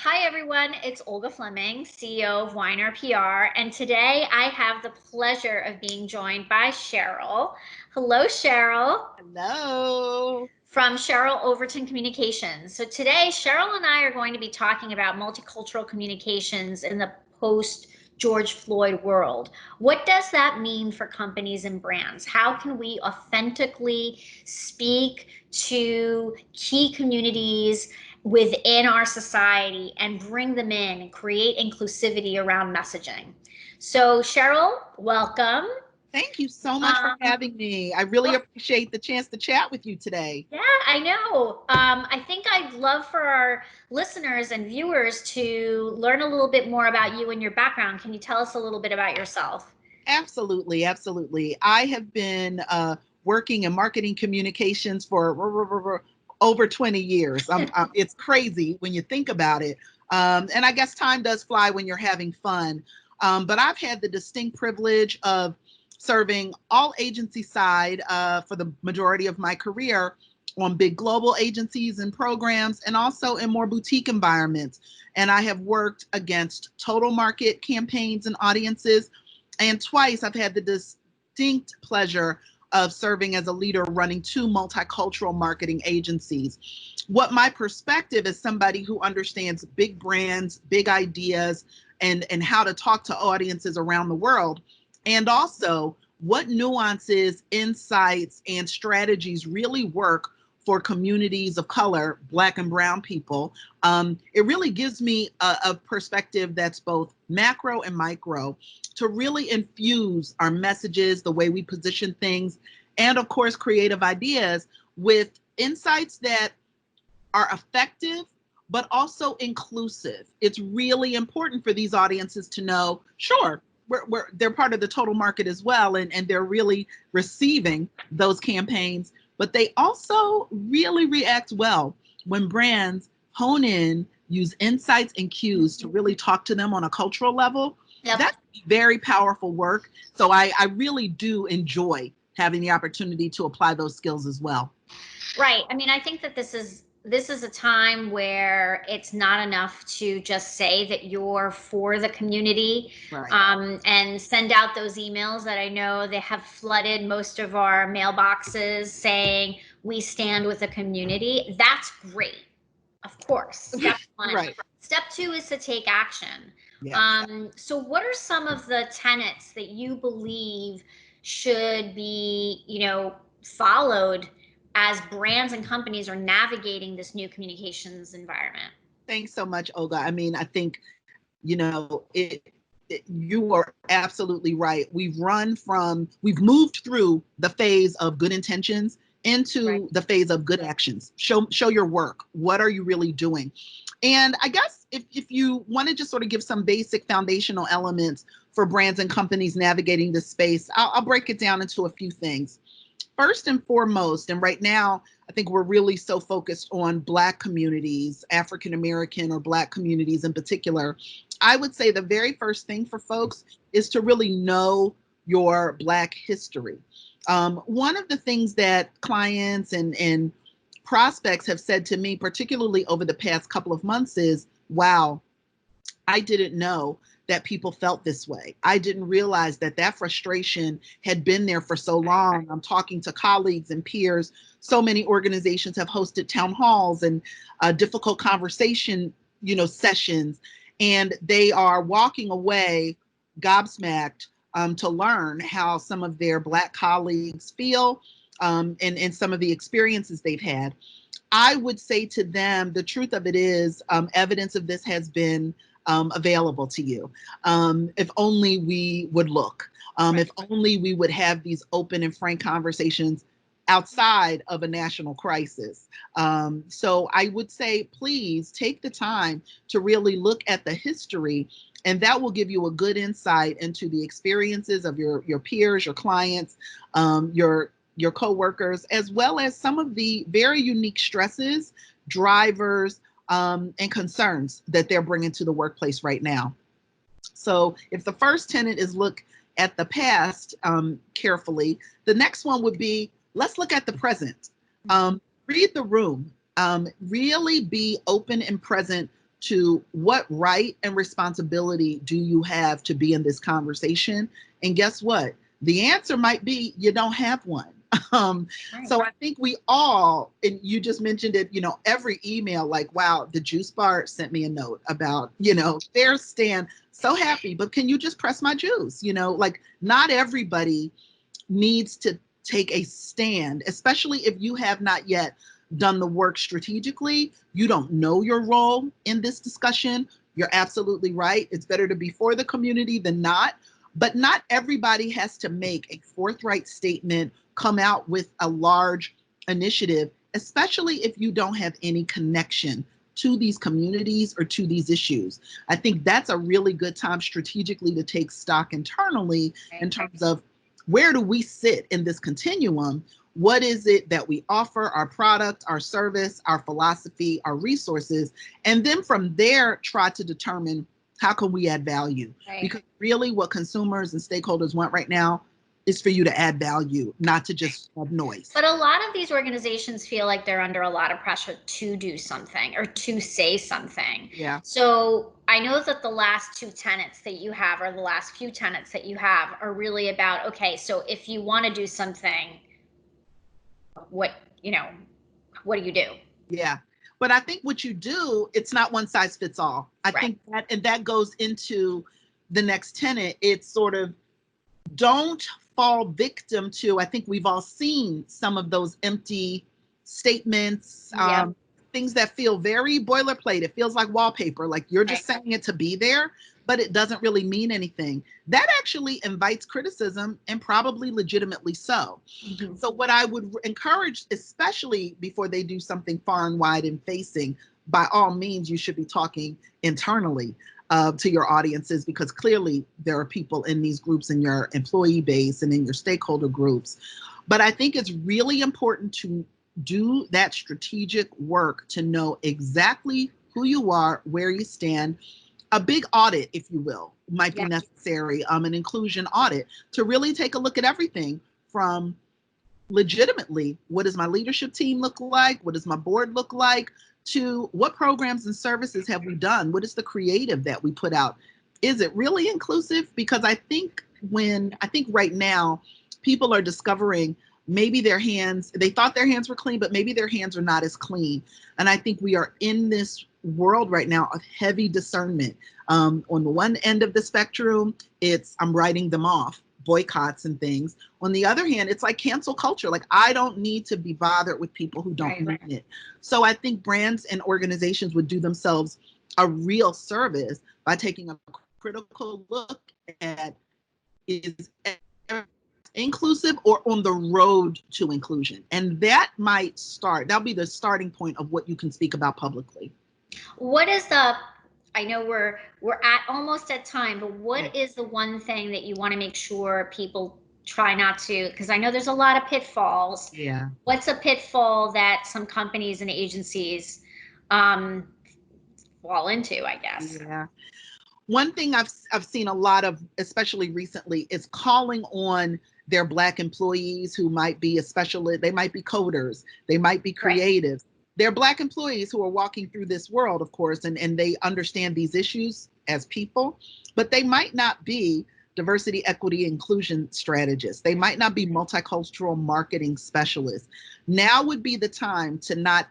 Hi, everyone. It's Olga Fleming, CEO of Weiner PR. And today I have the pleasure of being joined by Cheryl. Hello, Cheryl, Hello. from Cheryl Overton Communications. So today, Cheryl and I are going to be talking about multicultural communications in the post-George Floyd world. What does that mean for companies and brands? How can we authentically speak to key communities within our society and bring them in and create inclusivity around messaging? So, Cheryl, welcome. Thank you so much for Um, having me. I really appreciate the chance to chat with you today. Yeah, I know. I think I'd love for our listeners and viewers to learn a little bit more about you and your background. Can you tell us a little bit about yourself? Absolutely, absolutely. I have been working in marketing communications for over 20 years. It's crazy when you think about it. And I guess time does fly when you're having fun. But I've had the distinct privilege of serving all agency side for the majority of my career on big global agencies and programs, and also in more boutique environments. And I have worked against total market campaigns and audiences, and twice I've had the distinct pleasure of serving as a leader running two multicultural marketing agencies. What my perspective as somebody who understands big brands, big ideas, and how to talk to audiences around the world, and also what nuances, insights, and strategies really work for communities of color, Black and Brown people. It really gives me a perspective that's both macro and micro to really infuse our messages, the way we position things, and of course, creative ideas with insights that are effective, but also inclusive. It's really important for these audiences to know, sure, they're part of the total market as well, and they're really receiving those campaigns, but they also really react well when brands hone in, use insights and cues to really talk to them on a cultural level. Yep. That's very powerful work. So I really do enjoy having the opportunity to apply those skills as well. Right. I mean, I think that this is a time where it's not enough to just say that you're for the community, Right. and send out those emails that I know they have flooded most of our mailboxes saying we stand with the community. That's great. Of course. Step one. Right. Step two is to take action. Yes. So what are some of the tenets that you believe should be, followed as brands and companies are navigating this new communications environment? Thanks so much, Olga. I mean, I think, you are absolutely right. We've moved through the phase of good intentions Right. into the phase of good actions. Show your work. What are you really doing? And I guess if you want to just sort of give some basic foundational elements for brands and companies navigating this space, I'll break it down into a few things. First and foremost, and right now, I think we're really so focused on Black communities, African American or Black communities in particular. I would say the very first thing for folks is to really know your Black history. One of the things that clients and prospects have said to me, particularly over the past couple of months, is, wow, I didn't know that people felt this way. I didn't realize that that frustration had been there for so long. I'm talking to colleagues and peers. So many organizations have hosted town halls and difficult conversation, sessions, and they are walking away gobsmacked to learn how some of their Black colleagues feel, and some of the experiences they've had. I would say to them, the truth of it is, evidence of this has been available to you. If only we would look. If only we would have these open and frank conversations outside of a national crisis. So I would say, please take the time to really look at the history, and that will give you a good insight into the experiences of your peers, your clients, your coworkers, as well as some of the very unique stresses, drivers, and concerns that they're bringing to the workplace right now. So if the first tenet is look at the past carefully, the next one would be, let's look at the present. Read the room. Really be open and present to what right and responsibility do you have to be in this conversation? And guess what? The answer might be you don't have one. Right. So I think we all, and you just mentioned it, every email, like, wow, the juice bar sent me a note about, their stand. So happy, but can you just press my juice? Like, not everybody needs to take a stand, especially if you have not yet done the work strategically. You don't know your role in this discussion. You're absolutely right. It's better to be for the community than not. But not everybody has to make a forthright statement, come out with a large initiative, especially if you don't have any connection to these communities or to these issues. I think that's a really good time strategically to take stock internally in terms of where do we sit in this continuum? What is it that we offer, our product, our service, our philosophy, our resources, and then from there try to determine how can we add value? Right. Because really what consumers and stakeholders want right now is for you to add value, not to just have noise. But a lot of these organizations feel like they're under a lot of pressure to do something or to say something. Yeah. So I know that the last two tenets that you have, or the last few tenets that you have, are really about, okay, so if you want to do something, what what do you do? Yeah. But I think what you do, it's not one size fits all. I Right. think that, and that goes into the next tenet. It's sort of, don't fall victim to, I think we've all seen some of those empty statements, Yeah. things that feel very boilerplate. It feels like wallpaper, like you're Right. just saying it to be there, but it doesn't really mean anything. That actually invites criticism, and probably legitimately so. Mhm. So what I would encourage, especially before they do something far and wide and facing, by all means, you should be talking internally to your audiences, because clearly there are people in these groups in your employee base and in your stakeholder groups. But I think it's really important to do that strategic work to know exactly who you are, where you stand. A big audit, if you will, might be Yeah. necessary, an inclusion audit, to really take a look at everything from legitimately, what does my leadership team look like? What does my board look like? To what programs and services have we done? What is the creative that we put out? Is it really inclusive? Because I think right now people are discovering maybe they thought their hands were clean, but maybe their hands are not as clean. And I think we are in this world right now of heavy discernment. On the one end of the spectrum, I'm writing them off, boycotts and things. On the other hand, it's like cancel culture. Like, I don't need to be bothered with people who don't mean it. So I think brands and organizations would do themselves a real service by taking a critical look at, is inclusive or on the road to inclusion. And that'll be the starting point of what you can speak about publicly. What is I know we're at almost at time, but what is the one thing that you want to make sure people try not to, because I know there's a lot of pitfalls. Yeah. What's a pitfall that some companies and agencies um, fall into, I guess? Yeah. One thing I've seen a lot of, especially recently, is calling on their Black employees who might be they might be coders, they might be Right. creatives. They're Black employees who are walking through this world, of course, and they understand these issues as people, but they might not be diversity, equity, inclusion strategists. They might not be multicultural marketing specialists. Now would be the time to not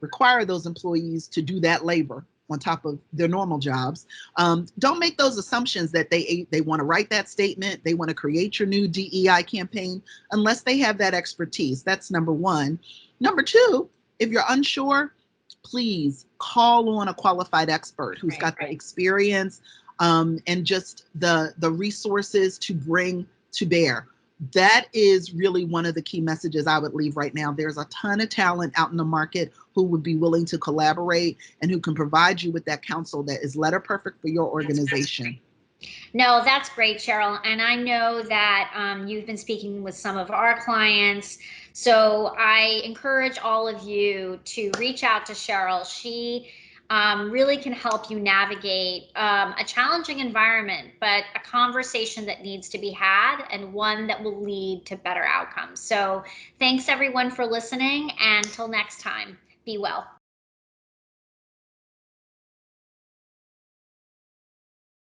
require those employees to do that labor on top of their normal jobs. Don't make those assumptions that they want to write that statement, they want to create your new DEI campaign, unless they have that expertise. That's number one. Number two, if you're unsure, please call on a qualified expert who's got the experience and just the resources to bring to bear. That is really one of the key messages I would leave right now. There's a ton of talent out in the market who would be willing to collaborate and who can provide you with that counsel that is letter perfect for your organization. No, that's great, Cheryl. And I know that you've been speaking with some of our clients. So I encourage all of you to reach out to Cheryl. She really can help you navigate a challenging environment, but a conversation that needs to be had and one that will lead to better outcomes. So thanks everyone for listening. And until next time, be well.